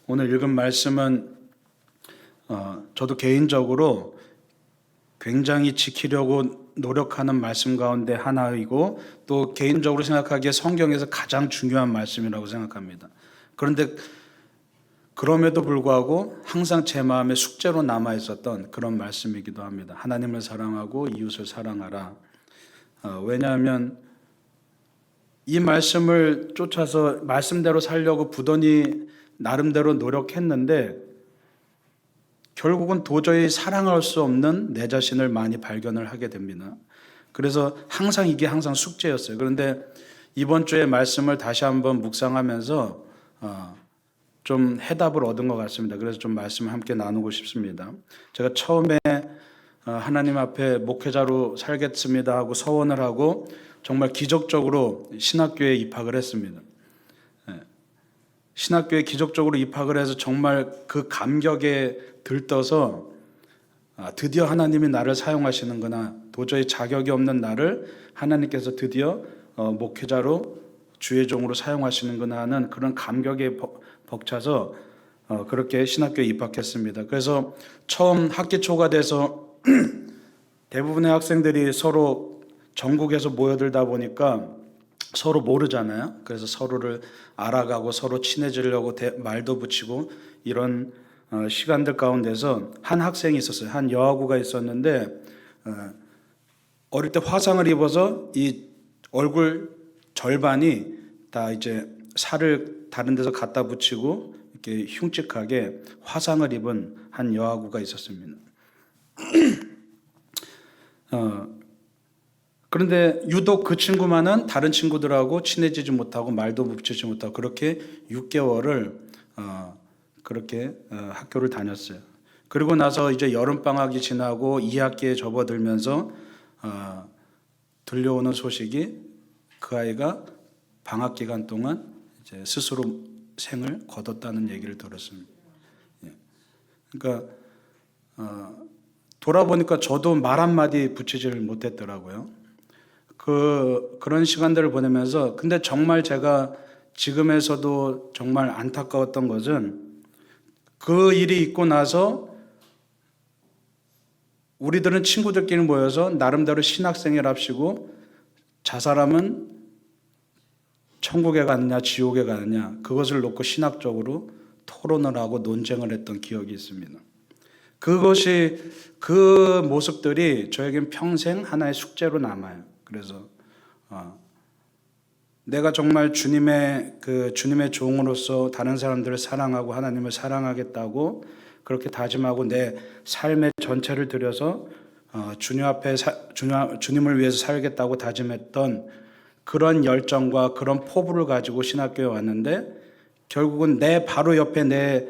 오늘 읽은 말씀은 저도 개인적으로 굉장히 지키려고 노력하는 말씀 가운데 하나이고 또 개인적으로 생각하기에 성경에서 가장 중요한 말씀이라고 생각합니다. 그런데 그럼에도 불구하고 항상 제 마음에 숙제로 남아 있었던 그런 말씀이기도 합니다. 하나님을 사랑하고 이웃을 사랑하라. 왜냐하면 이 말씀을 쫓아서 말씀대로 살려고 부단히 나름대로 노력했는데 결국은 도저히 사랑할 수 없는 내 자신을 많이 발견을 하게 됩니다. 그래서 이게 항상 숙제였어요. 그런데 이번 주에 말씀을 다시 한번 묵상하면서 좀 해답을 얻은 것 같습니다. 그래서 좀 말씀을 함께 나누고 싶습니다. 제가 처음에 하나님 앞에 목회자로 살겠습니다 하고 서원을 하고 정말 기적적으로 신학교에 입학을 했습니다. 신학교에 기적적으로 입학을 해서 정말 그 감격에 들떠서 드디어 하나님이 나를 사용하시는구나. 도저히 자격이 없는 나를 하나님께서 드디어 목회자로 주의 종으로 사용하시는구나 하는 그런 감격에 벅차서 그렇게 신학교에 입학했습니다. 그래서 처음 학기 초가 돼서 대부분의 학생들이 서로 전국에서 모여들다 보니까 서로 모르잖아요. 그래서 서로를 알아가고 서로 친해지려고 말도 붙이고 이런 시간들 가운데서 한 학생이 있었어요. 한 여아구가 있었는데 어릴 때 화상을 입어서 이 얼굴 절반이 다 이제 살을 다른 데서 갖다 붙이고 이렇게 흉측하게 화상을 입은 한 여아구가 있었습니다. 그런데 유독 그 친구만은 다른 친구들하고 친해지지 못하고 말도 붙이지 못하고 그렇게 6개월을 그렇게 학교를 다녔어요. 그리고 나서 이제 여름방학이 지나고 2학기에 접어들면서 들려오는 소식이 그 아이가 방학 기간 동안 이제 스스로 생을 거뒀다는 얘기를 들었습니다. 그러니까 돌아보니까 저도 말 한마디 붙이지를 못했더라고요. 그런 시간들을 보내면서 근데 정말 제가 지금에서도 정말 안타까웠던 것은 그 일이 있고 나서 우리들은 친구들끼리 모여서 나름대로 신학생활합시고 자 사람은 천국에 가느냐 지옥에 가느냐 그것을 놓고 신학적으로 토론을 하고 논쟁을 했던 기억이 있습니다. 그 모습들이 저에겐 평생 하나의 숙제로 남아요. 그래서 내가 정말 주님의 종으로서 다른 사람들을 사랑하고 하나님을 사랑하겠다고 그렇게 다짐하고 내 삶의 전체를 들여서 주님 앞에 주님을 위해서 살겠다고 다짐했던 그런 열정과 그런 포부를 가지고 신학교에 왔는데 결국은 내 바로 옆에 내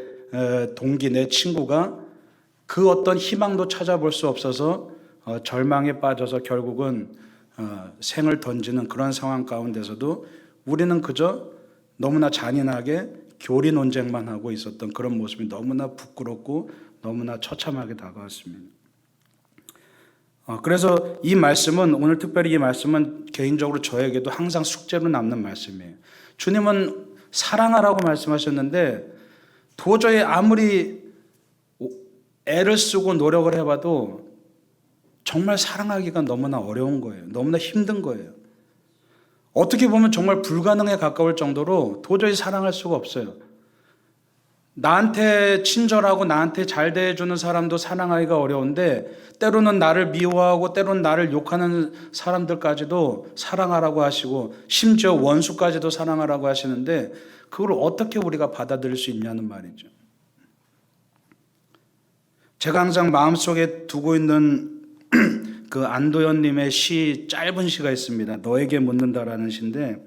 동기, 내 친구가 그 어떤 희망도 찾아볼 수 없어서 절망에 빠져서 결국은 생을 던지는 그런 상황 가운데서도 우리는 그저 너무나 잔인하게 교리 논쟁만 하고 있었던 그런 모습이 너무나 부끄럽고 너무나 처참하게 다가왔습니다. 그래서 이 말씀은 오늘 특별히 이 말씀은 개인적으로 저에게도 항상 숙제로 남는 말씀이에요. 주님은 사랑하라고 말씀하셨는데 도저히 아무리 애를 쓰고 노력을 해봐도 정말 사랑하기가 너무나 어려운 거예요. 너무나 힘든 거예요. 어떻게 보면 정말 불가능에 가까울 정도로 도저히 사랑할 수가 없어요. 나한테 친절하고 나한테 잘 대해주는 사람도 사랑하기가 어려운데 때로는 나를 미워하고 때로는 나를 욕하는 사람들까지도 사랑하라고 하시고 심지어 원수까지도 사랑하라고 하시는데 그걸 어떻게 우리가 받아들일 수 있냐는 말이죠. 제가 항상 마음속에 두고 있는 그 안도현님의 짧은 시가 있습니다. 너에게 묻는다라는 시인데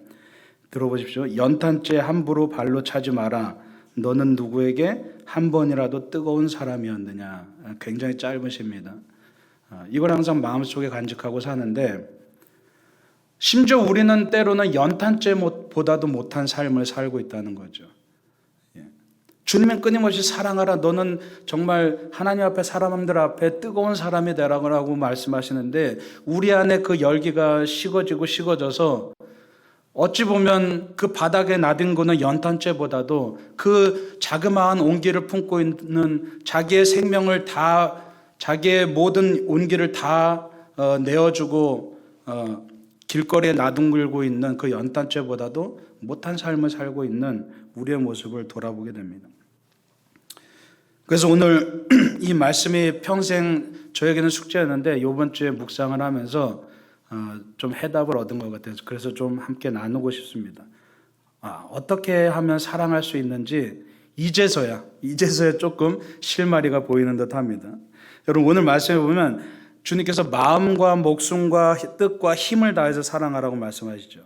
들어보십시오. 연탄재 함부로 발로 차지 마라. 너는 누구에게 한 번이라도 뜨거운 사람이었느냐. 굉장히 짧은 시입니다. 이걸 항상 마음속에 간직하고 사는데 심지어 우리는 때로는 연탄재보다도 못한 삶을 살고 있다는 거죠. 주님은 끊임없이 사랑하라. 너는 정말 하나님 앞에 사람들 앞에 뜨거운 사람이 되라고 말씀하시는데 우리 안에 그 열기가 식어지고 식어져서 어찌 보면 그 바닥에 나뒹구는 연탄재보다도 그 자그마한 온기를 품고 있는 자기의 생명을 다, 자기의 모든 온기를 다 내어주고 길거리에 나뒹굴고 있는 그 연탄재보다도 못한 삶을 살고 있는 우리의 모습을 돌아보게 됩니다. 그래서 오늘 이 말씀이 평생 저에게는 숙제였는데 이번 주에 묵상을 하면서 좀 해답을 얻은 것 같아서 그래서 좀 함께 나누고 싶습니다. 어떻게 하면 사랑할 수 있는지 이제서야 조금 실마리가 보이는 듯 합니다. 여러분 오늘 말씀해 보면 주님께서 마음과 목숨과 뜻과 힘을 다해서 사랑하라고 말씀하시죠.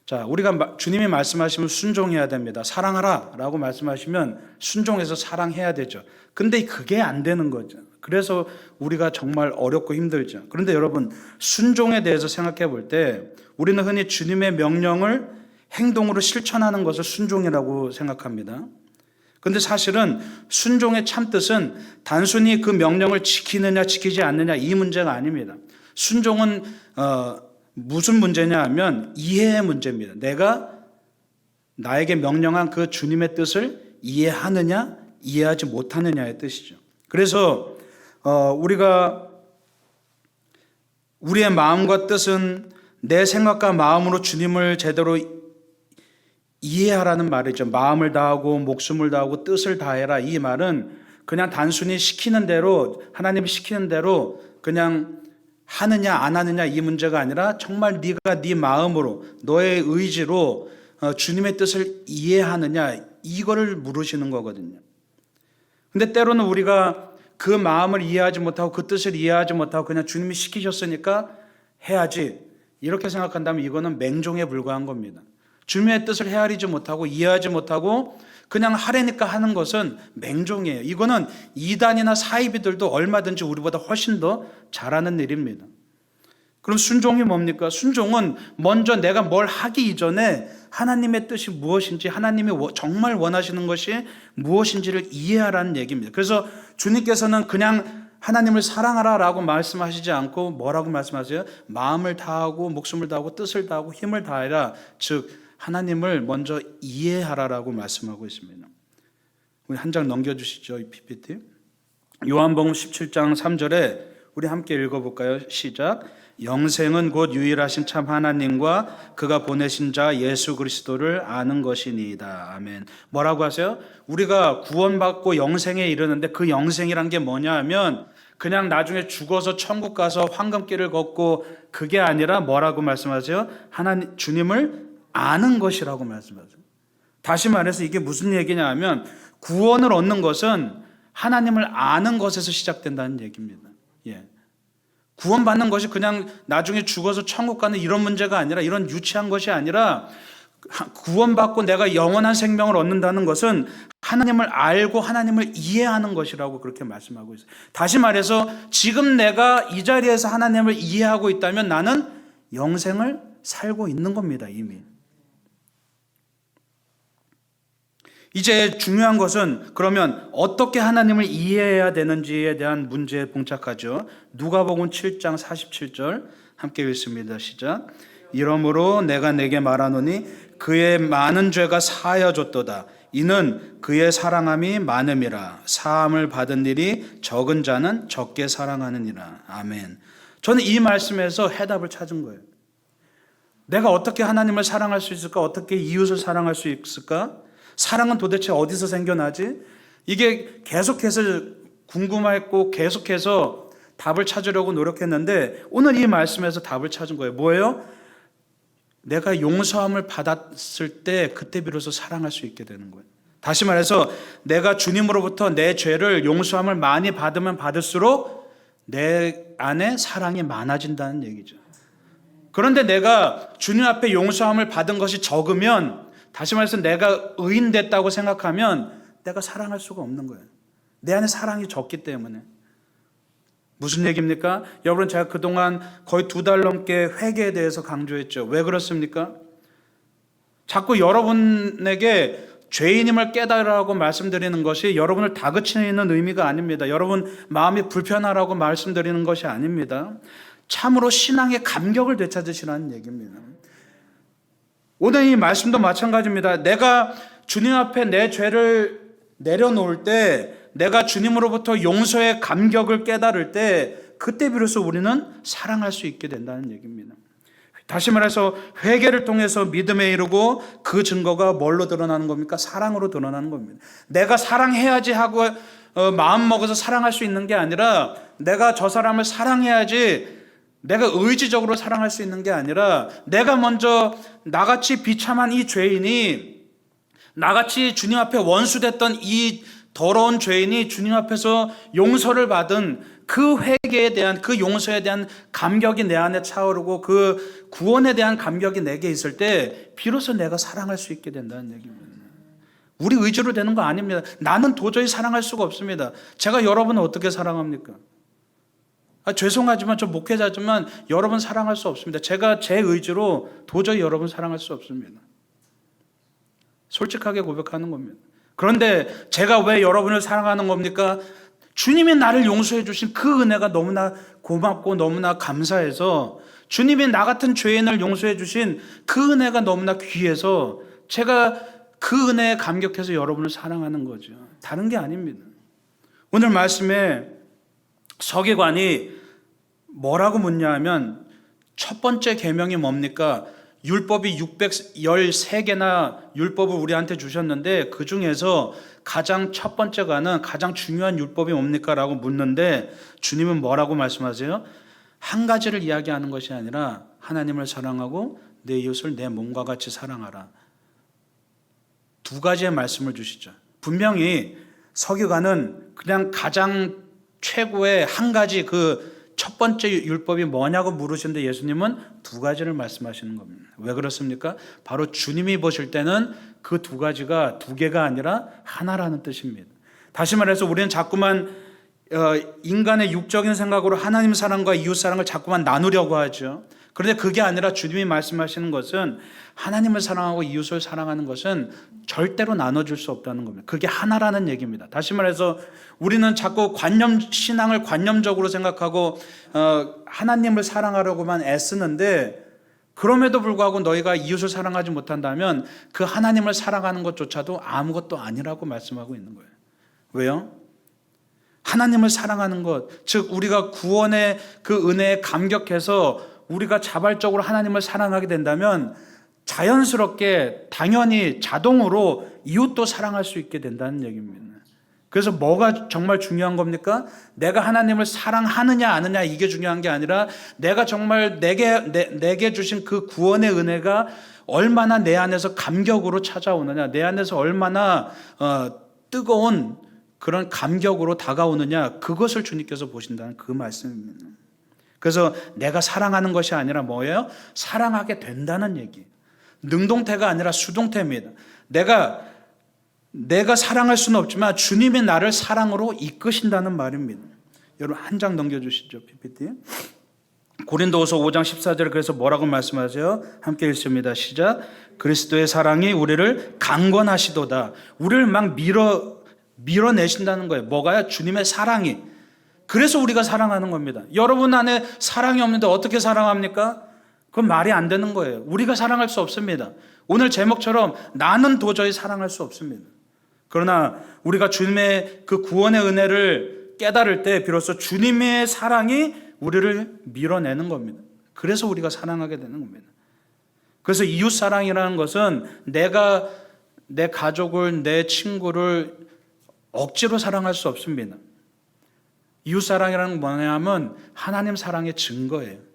자, 우리가 주님이 말씀하시면 순종해야 됩니다. 사랑하라 라고 말씀하시면 순종해서 사랑해야 되죠. 근데 그게 안 되는 거죠. 그래서 우리가 정말 어렵고 힘들죠. 그런데 여러분, 순종에 대해서 생각해 볼 때 우리는 흔히 주님의 명령을 행동으로 실천하는 것을 순종이라고 생각합니다. 그런데 사실은 순종의 참뜻은 단순히 그 명령을 지키느냐 지키지 않느냐 이 문제가 아닙니다. 순종은 무슨 문제냐 하면 이해의 문제입니다. 내가 나에게 명령한 그 주님의 뜻을 이해하느냐 이해하지 못하느냐의 뜻이죠. 그래서 우리가 우리의 마음과 뜻은 내 생각과 마음으로 주님을 제대로 이해하라는 말이죠. 마음을 다하고 목숨을 다하고 뜻을 다해라. 이 말은 그냥 단순히 시키는 대로 하나님이 시키는 대로 그냥 하느냐 안 하느냐 이 문제가 아니라 정말 네가 네 마음으로 너의 의지로 주님의 뜻을 이해하느냐 이거를 물으시는 거거든요. 근데 때로는 우리가 그 마음을 이해하지 못하고 그 뜻을 이해하지 못하고 그냥 주님이 시키셨으니까 해야지 이렇게 생각한다면 이거는 맹종에 불과한 겁니다. 주님의 뜻을 헤아리지 못하고 이해하지 못하고 그냥 하려니까 하는 것은 맹종이에요. 이거는 이단이나 사이비들도 얼마든지 우리보다 훨씬 더 잘하는 일입니다. 그럼 순종이 뭡니까? 순종은 먼저 내가 뭘 하기 이전에 하나님의 뜻이 무엇인지 하나님이 정말 원하시는 것이 무엇인지를 이해하라는 얘기입니다. 그래서 주님께서는 그냥 하나님을 사랑하라 라고 말씀하시지 않고 뭐라고 말씀하세요? 마음을 다하고 목숨을 다하고 뜻을 다하고 힘을 다해라. 즉 하나님을 먼저 이해하라라고 말씀하고 있습니다. 우리 한 장 넘겨주시죠. 이 PPT. 요한복음 17장 3절에 우리 함께 읽어볼까요? 시작. 영생은 곧 유일하신 참 하나님과 그가 보내신 자 예수 그리스도를 아는 것이니이다. 아멘. 뭐라고 하세요? 우리가 구원받고 영생에 이르는데 그 영생이란 게 뭐냐 하면 그냥 나중에 죽어서 천국 가서 황금길을 걷고 그게 아니라 뭐라고 말씀하세요? 하나님 주님을 아는 것이라고 말씀하세요. 다시 말해서 이게 무슨 얘기냐 하면 구원을 얻는 것은 하나님을 아는 것에서 시작된다는 얘기입니다. 예. 구원받는 것이 그냥 나중에 죽어서 천국 가는 이런 문제가 아니라 이런 유치한 것이 아니라 구원받고 내가 영원한 생명을 얻는다는 것은 하나님을 알고 하나님을 이해하는 것이라고 그렇게 말씀하고 있어요. 다시 말해서 지금 내가 이 자리에서 하나님을 이해하고 있다면 나는 영생을 살고 있는 겁니다. 이미. 이제 중요한 것은 그러면 어떻게 하나님을 이해해야 되는지에 대한 문제에 봉착하죠. 누가복음 7장 47절 함께 읽습니다. 시작. 이러므로 내가 내게 말하노니 그의 많은 죄가 사하여졌도다. 이는 그의 사랑함이 많음이라. 사함을 받은 일이 적은 자는 적게 사랑하느니라. 아멘. 저는 이 말씀에서 해답을 찾은 거예요. 내가 어떻게 하나님을 사랑할 수 있을까? 어떻게 이웃을 사랑할 수 있을까? 사랑은 도대체 어디서 생겨나지? 이게 계속해서 궁금했고 계속해서 답을 찾으려고 노력했는데 오늘 이 말씀에서 답을 찾은 거예요. 뭐예요? 내가 용서함을 받았을 때 그때 비로소 사랑할 수 있게 되는 거예요. 다시 말해서 내가 주님으로부터 내 죄를 용서함을 많이 받으면 받을수록 내 안에 사랑이 많아진다는 얘기죠. 그런데 내가 주님 앞에 용서함을 받은 것이 적으면 다시 말해서 내가 의인됐다고 생각하면 내가 사랑할 수가 없는 거예요. 내 안에 사랑이 적기 때문에. 무슨 얘기입니까? 여러분 제가 그동안 거의 2달 넘게 회개에 대해서 강조했죠. 왜 그렇습니까? 자꾸 여러분에게 죄인임을 깨달으라고 말씀드리는 것이 여러분을 다그치는 의미가 아닙니다. 여러분 마음이 불편하라고 말씀드리는 것이 아닙니다. 참으로 신앙의 감격을 되찾으시라는 얘기입니다. 오늘 이 말씀도 마찬가지입니다. 내가 주님 앞에 내 죄를 내려놓을 때, 내가 주님으로부터 용서의 감격을 깨달을 때, 그때 비로소 우리는 사랑할 수 있게 된다는 얘기입니다. 다시 말해서 회개를 통해서 믿음에 이르고, 그 증거가 뭘로 드러나는 겁니까? 사랑으로 드러나는 겁니다. 내가 사랑해야지 하고 마음 먹어서 사랑할 수 있는 게 아니라, 내가 저 사람을 사랑해야지, 내가 의지적으로 사랑할 수 있는 게 아니라, 내가 먼저 나같이 비참한 이 죄인이, 나같이 주님 앞에 원수됐던 이 더러운 죄인이 주님 앞에서 용서를 받은 그 회개에 대한, 그 용서에 대한 감격이 내 안에 차오르고, 그 구원에 대한 감격이 내게 있을 때 비로소 내가 사랑할 수 있게 된다는 얘기입니다. 우리 의지로 되는 거 아닙니다. 나는 도저히 사랑할 수가 없습니다. 제가 여러분을 어떻게 사랑합니까? 죄송하지만 저 목회자지만 여러분 사랑할 수 없습니다. 제가 제 의지로 도저히 여러분 사랑할 수 없습니다. 솔직하게 고백하는 겁니다. 그런데 제가 왜 여러분을 사랑하는 겁니까? 주님이 나를 용서해 주신 그 은혜가 너무나 고맙고 너무나 감사해서, 주님이 나 같은 죄인을 용서해 주신 그 은혜가 너무나 귀해서 제가 그 은혜에 감격해서 여러분을 사랑하는 거죠. 다른 게 아닙니다. 오늘 말씀에 서기관이 뭐라고 묻냐 하면, 첫 번째 계명이 뭡니까? 율법이 613개나 율법을 우리한테 주셨는데, 그 중에서 가장 첫 번째가는 가장 중요한 율법이 뭡니까? 라고 묻는데, 주님은 뭐라고 말씀하세요? 한 가지를 이야기하는 것이 아니라 하나님을 사랑하고 내 이웃을 내 몸과 같이 사랑하라. 두 가지의 말씀을 주시죠. 분명히 서기관은 그냥 가장 최고의 한 가지, 그 첫 번째 율법이 뭐냐고 물으시는데, 예수님은 두 가지를 말씀하시는 겁니다. 왜 그렇습니까? 바로 주님이 보실 때는 그 두 가지가 두 개가 아니라 하나라는 뜻입니다. 다시 말해서 우리는 자꾸만 인간의 육적인 생각으로 하나님 사랑과 이웃 사랑을 자꾸만 나누려고 하죠. 그런데 그게 아니라 주님이 말씀하시는 것은, 하나님을 사랑하고 이웃을 사랑하는 것은 절대로 나눠줄 수 없다는 겁니다. 그게 하나라는 얘기입니다. 다시 말해서 우리는 자꾸 신앙을 관념적으로 생각하고 하나님을 사랑하려고만 애쓰는데, 그럼에도 불구하고 너희가 이웃을 사랑하지 못한다면 그 하나님을 사랑하는 것조차도 아무것도 아니라고 말씀하고 있는 거예요. 왜요? 하나님을 사랑하는 것, 즉 우리가 구원의 그 은혜에 감격해서 우리가 자발적으로 하나님을 사랑하게 된다면 자연스럽게, 당연히 자동으로 이웃도 사랑할 수 있게 된다는 얘기입니다. 그래서 뭐가 정말 중요한 겁니까? 내가 하나님을 사랑하느냐 아느냐, 이게 중요한 게 아니라, 내가 정말 내게 주신 그 구원의 은혜가 얼마나 내 안에서 감격으로 찾아오느냐, 내 안에서 얼마나 뜨거운 그런 감격으로 다가오느냐, 그것을 주님께서 보신다는 그 말씀입니다. 그래서 내가 사랑하는 것이 아니라 뭐예요? 사랑하게 된다는 얘기. 능동태가 아니라 수동태입니다. 내가 사랑할 수는 없지만 주님이 나를 사랑으로 이끄신다는 말입니다. 여러분 한 장 넘겨주시죠. PPT. 고린도후서 5장 14절에 그래서 뭐라고 말씀하세요? 함께 읽습니다. 시작. 그리스도의 사랑이 우리를 강권하시도다. 우리를 막 밀어내신다는 거예요. 뭐가요? 주님의 사랑이. 그래서 우리가 사랑하는 겁니다. 여러분 안에 사랑이 없는데 어떻게 사랑합니까? 그건 말이 안 되는 거예요. 우리가 사랑할 수 없습니다. 오늘 제목처럼 나는 도저히 사랑할 수 없습니다. 그러나 우리가 주님의 그 구원의 은혜를 깨달을 때 비로소 주님의 사랑이 우리를 밀어내는 겁니다. 그래서 우리가 사랑하게 되는 겁니다. 그래서 이웃사랑이라는 것은 내가 내 가족을, 내 친구를 억지로 사랑할 수 없습니다. 이웃사랑이라는 건 뭐냐면 하나님 사랑의 증거예요.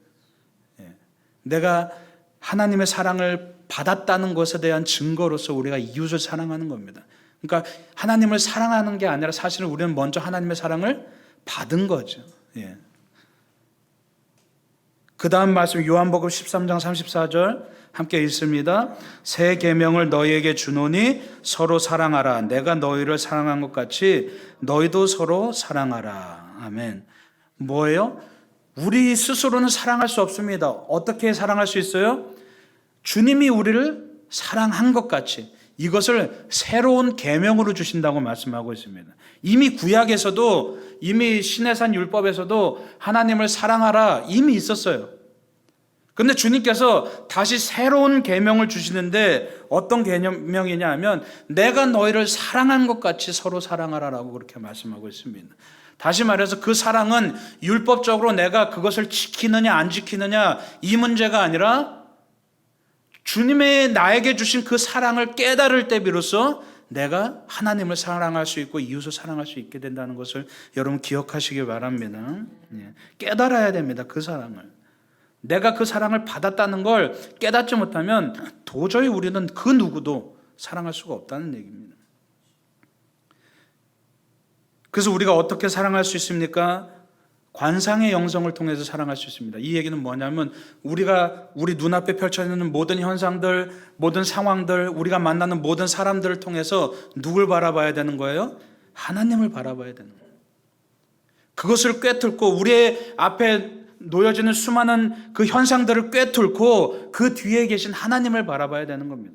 내가 하나님의 사랑을 받았다는 것에 대한 증거로서 우리가 이웃을 사랑하는 겁니다. 그러니까 하나님을 사랑하는 게 아니라 사실은 우리는 먼저 하나님의 사랑을 받은 거죠. 그 다음 말씀 요한복음 13장 34절 함께 읽습니다. 새 계명을 너희에게 주노니 서로 사랑하라. 내가 너희를 사랑한 것 같이 너희도 서로 사랑하라. 아멘. 뭐예요? 우리 스스로는 사랑할 수 없습니다. 어떻게 사랑할 수 있어요? 주님이 우리를 사랑한 것 같이, 이것을 새로운 계명으로 주신다고 말씀하고 있습니다. 이미 구약에서도, 이미 시내산 율법에서도 하나님을 사랑하라 이미 있었어요. 근데 주님께서 다시 새로운 계명을 주시는데 어떤 계명이냐 하면 내가 너희를 사랑한 것 같이 서로 사랑하라라고 그렇게 말씀하고 있습니다. 다시 말해서 그 사랑은 율법적으로 내가 그것을 지키느냐 안 지키느냐 이 문제가 아니라 주님의 나에게 주신 그 사랑을 깨달을 때 비로소 내가 하나님을 사랑할 수 있고 이웃을 사랑할 수 있게 된다는 것을 여러분 기억하시기 바랍니다. 깨달아야 됩니다. 그 사랑을. 내가 그 사랑을 받았다는 걸 깨닫지 못하면 도저히 우리는 그 누구도 사랑할 수가 없다는 얘기입니다. 그래서 우리가 어떻게 사랑할 수 있습니까? 관상의 영성을 통해서 사랑할 수 있습니다. 이 얘기는 뭐냐면 우리가 우리 눈앞에 펼쳐지는 모든 현상들, 모든 상황들, 우리가 만나는 모든 사람들을 통해서 누굴 바라봐야 되는 거예요? 하나님을 바라봐야 되는 거예요. 그것을 꿰뚫고 우리의 앞에 놓여지는 수많은 그 현상들을 꿰뚫고 그 뒤에 계신 하나님을 바라봐야 되는 겁니다.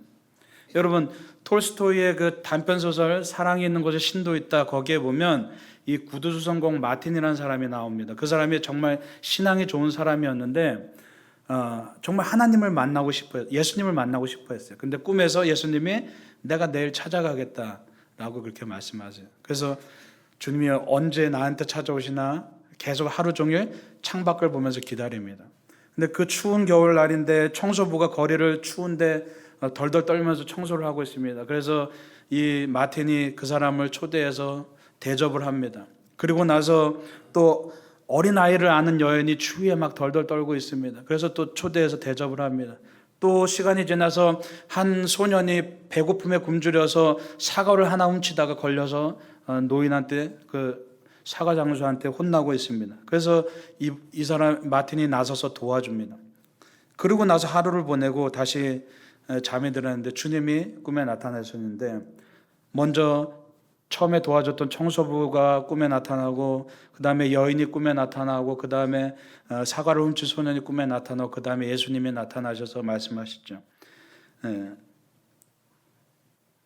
여러분 톨스토이의 그 단편소설 사랑이 있는 곳에 신도 있다 거기에 보면 이 구두수성공 마틴이라는 사람이 나옵니다. 그 사람이 정말 신앙이 좋은 사람이었는데 정말 하나님을 만나고 싶어요. 예수님을 만나고 싶어 했어요. 근데 꿈에서 예수님이 내가 내일 찾아가겠다라고 그렇게 말씀하세요. 그래서 주님이 언제 나한테 찾아오시나 계속 하루 종일 창밖을 보면서 기다립니다. 근데 그 추운 겨울날인데 청소부가 거리를 추운데 덜덜 떨면서 청소를 하고 있습니다. 그래서 이 마틴이 그 사람을 초대해서 대접을 합니다. 그리고 나서 또 어린아이를 아는 여인이 주위에 막 덜덜 떨고 있습니다. 그래서 또 초대해서 대접을 합니다. 또 시간이 지나서 한 소년이 배고픔에 굶주려서 사과를 하나 훔치다가 걸려서 노인한테 그 사과 장수한테 혼나고 있습니다. 그래서 이 사람 마틴이 나서서 도와줍니다. 그러고 나서 하루를 보내고 다시 잠이 들었는데 주님이 꿈에 나타나셨는데 먼저 처음에 도와줬던 청소부가 꿈에 나타나고 그 다음에 여인이 꿈에 나타나고 그 다음에 사과를 훔친 소년이 꿈에 나타나고 그 다음에 예수님이 나타나셔서 말씀하시죠.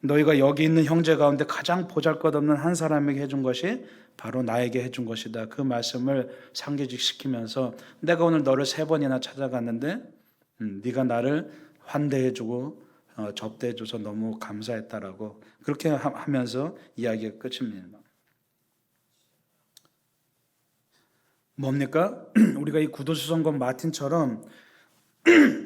너희가 여기 있는 형제 가운데 가장 보잘것없는 한 사람에게 해준 것이 바로 나에게 해준 것이다. 그 말씀을 상기시키면서 내가 오늘 너를 3번이나 찾아갔는데 네가 나를 환대해주고 접대해줘서 너무 감사했다라고 그렇게 하면서 이야기가 끝입니다. 뭡니까? 우리가 이 구두수성공 마틴처럼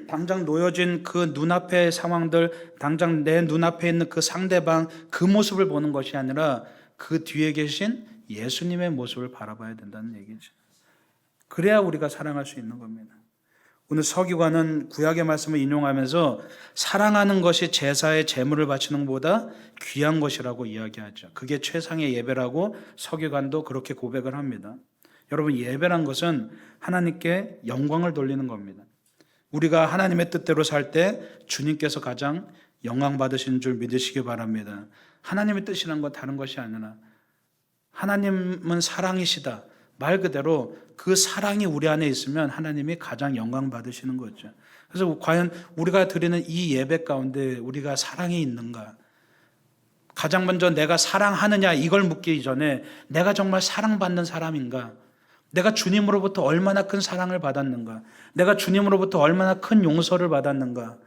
당장 놓여진 그 눈앞의 상황들, 당장 내 눈앞에 있는 그 상대방 그 모습을 보는 것이 아니라 그 뒤에 계신 예수님의 모습을 바라봐야 된다는 얘기죠. 그래야 우리가 사랑할 수 있는 겁니다. 오늘 서기관은 구약의 말씀을 인용하면서 사랑하는 것이 제사의 제물을 바치는 것보다 귀한 것이라고 이야기하죠. 그게 최상의 예배라고 서기관도 그렇게 고백을 합니다. 여러분 예배란 것은 하나님께 영광을 돌리는 겁니다. 우리가 하나님의 뜻대로 살 때 주님께서 가장 영광 받으시는 줄 믿으시기 바랍니다. 하나님의 뜻이란 건 다른 것이 아니라 하나님은 사랑이시다. 말 그대로 그 사랑이 우리 안에 있으면 하나님이 가장 영광 받으시는 거죠. 그래서 과연 우리가 드리는 이 예배 가운데 우리가 사랑이 있는가? 가장 먼저 내가 사랑하느냐 이걸 묻기 전에 내가 정말 사랑받는 사람인가? 내가 주님으로부터 얼마나 큰 사랑을 받았는가? 내가 주님으로부터 얼마나 큰 용서를 받았는가?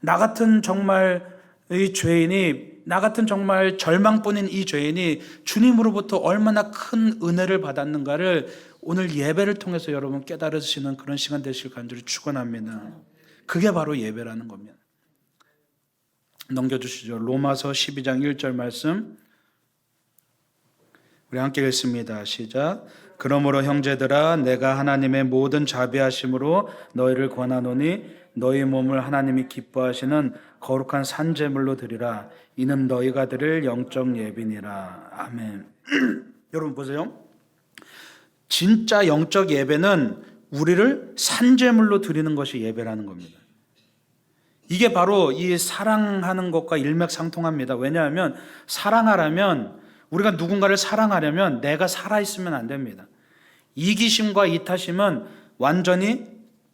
나 같은 정말 이 죄인이, 나 같은 정말 절망뿐인 이 죄인이 주님으로부터 얼마나 큰 은혜를 받았는가를 오늘 예배를 통해서 여러분 깨달으시는 그런 시간 되실 간절히 축원합니다. 그게 바로 예배라는 겁니다. 넘겨주시죠. 로마서 12장 1절 말씀 우리 함께 읽습니다. 시작. 그러므로 형제들아 내가 하나님의 모든 자비하심으로 너희를 권하노니 너희 몸을 하나님이 기뻐하시는 거룩한 산제물로 드리라. 이는 너희가 드릴 영적 예비니라. 아멘. 여러분 보세요. 진짜 영적 예배는 우리를 산제물로 드리는 것이 예배라는 겁니다. 이게 바로 이 사랑하는 것과 일맥상통합니다. 왜냐하면 사랑하려면 우리가 누군가를 사랑하려면 내가 살아있으면 안 됩니다. 이기심과 이타심은 완전히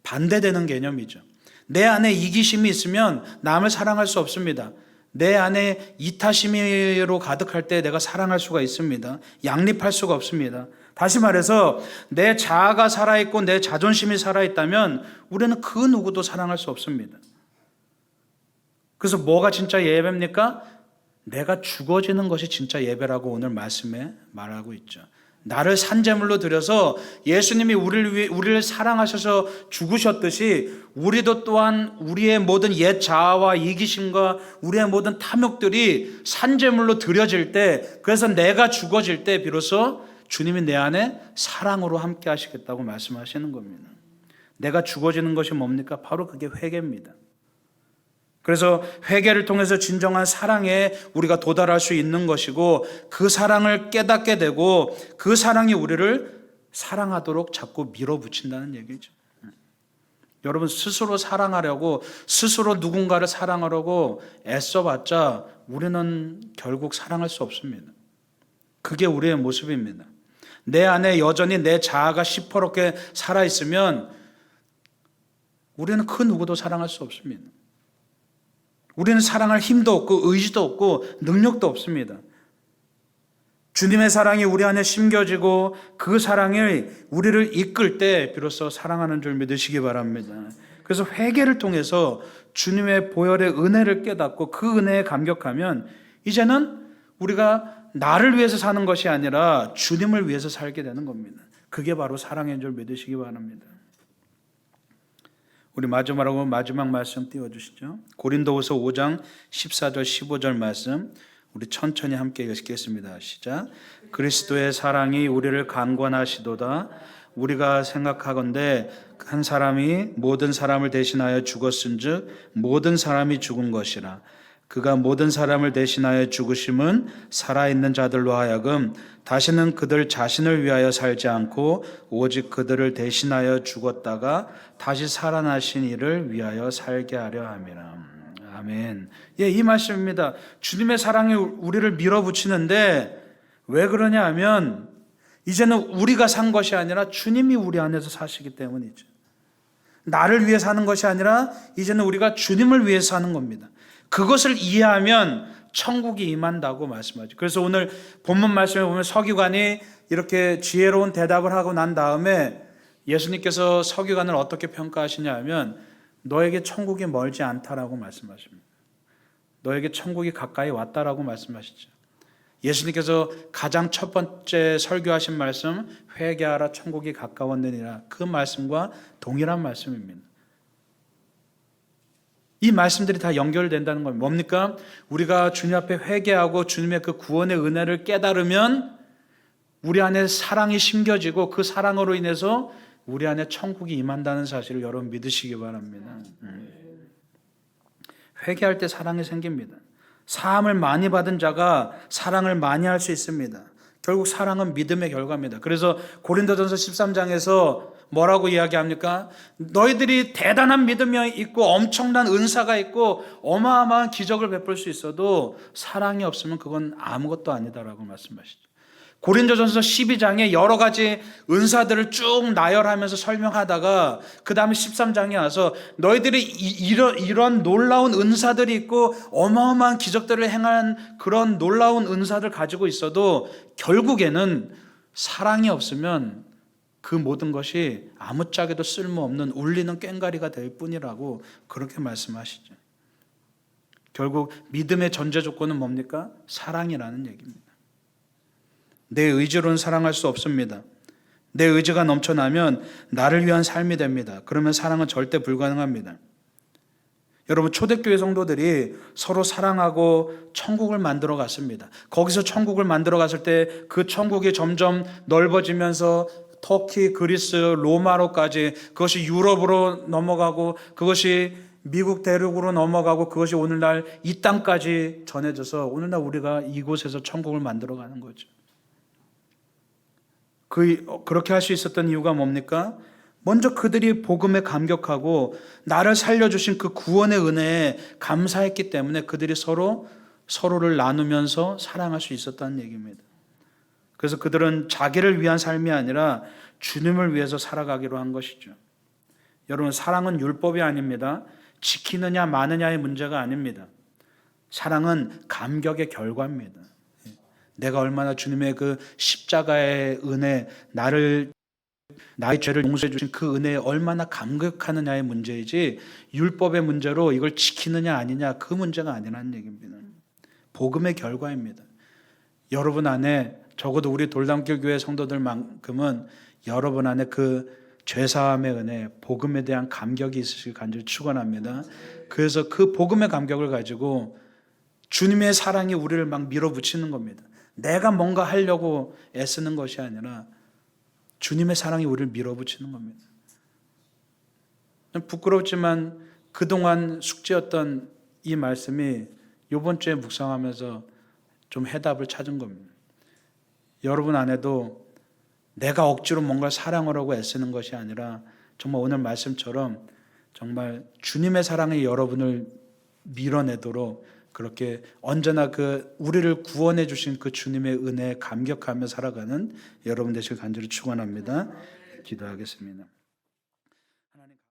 반대되는 개념이죠. 내 안에 이기심이 있으면 남을 사랑할 수 없습니다. 내 안에 이타심으로 가득할 때 내가 사랑할 수가 있습니다. 양립할 수가 없습니다. 다시 말해서 내 자아가 살아있고 내 자존심이 살아있다면 우리는 그 누구도 사랑할 수 없습니다. 그래서 뭐가 진짜 예배입니까? 내가 죽어지는 것이 진짜 예배라고 오늘 말씀에 말하고 있죠. 나를 산제물로 드려서 예수님이 우리를 사랑하셔서 죽으셨듯이 우리도 또한 우리의 모든 옛 자아와 이기심과 우리의 모든 탐욕들이 산제물로 드려질 때, 그래서 내가 죽어질 때 비로소 주님이 내 안에 사랑으로 함께 하시겠다고 말씀하시는 겁니다. 내가 죽어지는 것이 뭡니까? 바로 그게 회개입니다. 그래서 회개를 통해서 진정한 사랑에 우리가 도달할 수 있는 것이고, 그 사랑을 깨닫게 되고 그 사랑이 우리를 사랑하도록 자꾸 밀어붙인다는 얘기죠. 여러분, 스스로 사랑하려고, 스스로 누군가를 사랑하려고 애써봤자 우리는 결국 사랑할 수 없습니다. 그게 우리의 모습입니다. 내 안에 여전히 내 자아가 시퍼렇게 살아있으면 우리는 그 누구도 사랑할 수 없습니다. 우리는 사랑할 힘도 없고 의지도 없고 능력도 없습니다. 주님의 사랑이 우리 안에 심겨지고 그 사랑이 우리를 이끌 때 비로소 사랑하는 줄 믿으시기 바랍니다. 그래서 회개를 통해서 주님의 보혈의 은혜를 깨닫고 그 은혜에 감격하면 이제는 우리가 나를 위해서 사는 것이 아니라 주님을 위해서 살게 되는 겁니다. 그게 바로 사랑인 줄 믿으시기 바랍니다. 우리 마지막 말씀 띄워주시죠. 고린도후서 5장 14절 15절 말씀 우리 천천히 함께 읽겠습니다. 시작. 그리스도의 사랑이 우리를 강권하시도다. 우리가 생각하건대 한 사람이 모든 사람을 대신하여 죽었은즉 모든 사람이 죽은 것이라. 그가 모든 사람을 대신하여 죽으심은 살아있는 자들로 하여금 다시는 그들 자신을 위하여 살지 않고 오직 그들을 대신하여 죽었다가 다시 살아나신 이를 위하여 살게 하려 함이라. 아멘. 예, 이 말씀입니다. 주님의 사랑이 우리를 밀어붙이는데 왜 그러냐 하면 이제는 우리가 산 것이 아니라 주님이 우리 안에서 사시기 때문이죠. 나를 위해 사는 것이 아니라 이제는 우리가 주님을 위해 사는 겁니다. 그것을 이해하면 천국이 임한다고 말씀하죠. 그래서 오늘 본문 말씀에 보면 서기관이 이렇게 지혜로운 대답을 하고 난 다음에 예수님께서 서기관을 어떻게 평가하시냐 하면 너에게 천국이 멀지 않다라고 말씀하십니다. 너에게 천국이 가까이 왔다라고 말씀하시죠. 예수님께서 가장 첫 번째 설교하신 말씀 회개하라 천국이 가까웠느니라, 그 말씀과 동일한 말씀입니다. 이 말씀들이 다 연결된다는 건 뭡니까? 우리가 주님 앞에 회개하고 주님의 그 구원의 은혜를 깨달으면 우리 안에 사랑이 심겨지고 그 사랑으로 인해서 우리 안에 천국이 임한다는 사실을 여러분 믿으시기 바랍니다. 회개할 때 사랑이 생깁니다. 사함을 많이 받은 자가 사랑을 많이 할 수 있습니다. 결국 사랑은 믿음의 결과입니다. 그래서 고린도전서 13장에서 뭐라고 이야기합니까? 너희들이 대단한 믿음이 있고 엄청난 은사가 있고 어마어마한 기적을 베풀 수 있어도 사랑이 없으면 그건 아무것도 아니다라고 말씀하시죠. 고린도전서 12장에 여러 가지 은사들을 쭉 나열하면서 설명하다가 그 다음에 13장에 와서 너희들이 이런 놀라운 은사들이 있고 어마어마한 기적들을 행한 그런 놀라운 은사들 가지고 있어도 결국에는 사랑이 없으면 그 모든 것이 아무짝에도 쓸모없는 울리는 꽹과리가 될 뿐이라고 그렇게 말씀하시죠. 결국 믿음의 전제 조건은 뭡니까? 사랑이라는 얘기입니다. 내 의지로는 사랑할 수 없습니다. 내 의지가 넘쳐나면 나를 위한 삶이 됩니다. 그러면 사랑은 절대 불가능합니다. 여러분, 초대교회 성도들이 서로 사랑하고 천국을 만들어 갔습니다. 거기서 천국을 만들어 갔을 때 그 천국이 점점 넓어지면서 터키, 그리스, 로마로까지, 그것이 유럽으로 넘어가고 그것이 미국 대륙으로 넘어가고 그것이 오늘날 이 땅까지 전해져서 오늘날 우리가 이곳에서 천국을 만들어 가는 거죠. 그렇게 할 수 있었던 이유가 뭡니까? 먼저 그들이 복음에 감격하고 나를 살려주신 그 구원의 은혜에 감사했기 때문에 그들이 서로를 나누면서 사랑할 수 있었다는 얘기입니다. 그래서 그들은 자기를 위한 삶이 아니라 주님을 위해서 살아가기로 한 것이죠. 여러분, 사랑은 율법이 아닙니다. 지키느냐 마느냐의 문제가 아닙니다. 사랑은 감격의 결과입니다. 내가 얼마나 주님의 그 십자가의 은혜, 나의 죄를 용서해 주신 그 은혜에 얼마나 감격하느냐의 문제이지 율법의 문제로 이걸 지키느냐 아니냐 그 문제가 아니라는 얘기입니다. 복음의 결과입니다. 여러분 안에 적어도 우리 돌담길 교회 성도들만큼은 여러분 안에 그 죄사함의 은혜, 복음에 대한 감격이 있으시길 간절히 축원합니다. 그래서 그 복음의 감격을 가지고 주님의 사랑이 우리를 막 밀어붙이는 겁니다. 내가 뭔가 하려고 애쓰는 것이 아니라 주님의 사랑이 우리를 밀어붙이는 겁니다. 부끄럽지만 그동안 숙제였던 이 말씀이 이번 주에 묵상하면서 좀 해답을 찾은 겁니다. 여러분 안에도 내가 억지로 뭔가 사랑하려고 애쓰는 것이 아니라 정말 오늘 말씀처럼 정말 주님의 사랑이 여러분을 밀어내도록 그렇게 언제나 그 우리를 구원해 주신 그 주님의 은혜에 감격하며 살아가는 여러분 되시길 간절히 축원합니다. 기도하겠습니다.